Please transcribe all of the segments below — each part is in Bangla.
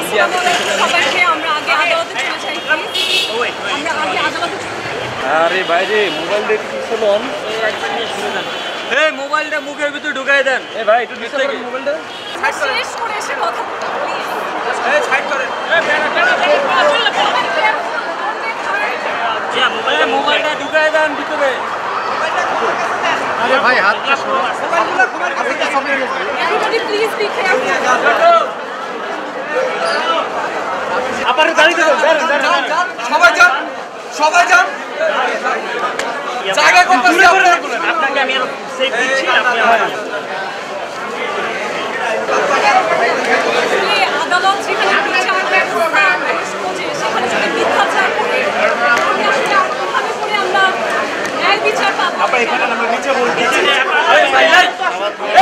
সবাইকে আমরা আগে আদালতে চলে যাই আমরা আগে আদালতে আরে ভাই রে মোবাইল দেখে কি শুনুন এই মোবাইলটা মুখের ভিতর ঢুকাই দেন এই ভাই একটু নিচে কি মোবাইলটা শেষ করে এসে কথা এই সাইড করেন এই মোবাইলটা ঢুকাই দেন ভিতরে আরে ভাই হাতটা সরো মোবাইলগুলো ঘুমার কাছে সবাই everybody please be careful আপারে দাঁড়িয়ে যান সবাই যান জায়গা কত আছে আপনাকে আমি সেফ দিচ্ছি আপনি আদালত সেখানে বিচার ব্যবস্থা সেখানে যদি মিথ্যাচার করে আমরা ন্যায় বিচার পাবো আপনার এখানে আমরা নিচে বলতে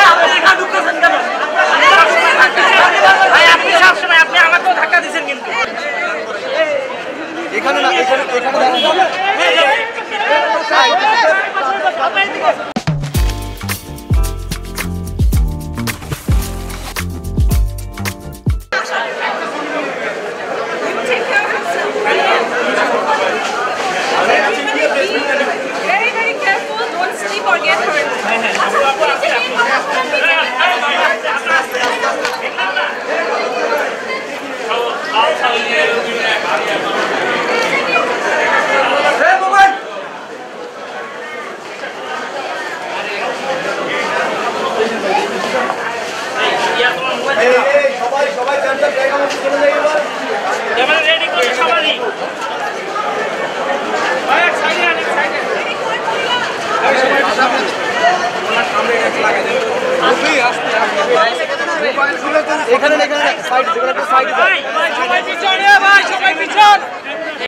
আপনি এখানে ঢুকতেছেন কেন ভাই আপনি সবসময় আপনি আমাকেও ধাক্কা দিচ্ছেন কিন্তু এখানে না এখানে very very careful don't sleep or get hurt সবাই জানতে জায়গা মতো চলে যাই এবার ক্যামেরা রেডি করে সবাই ভাই এক সাইডে এখানে সাইড যেখানে সাইড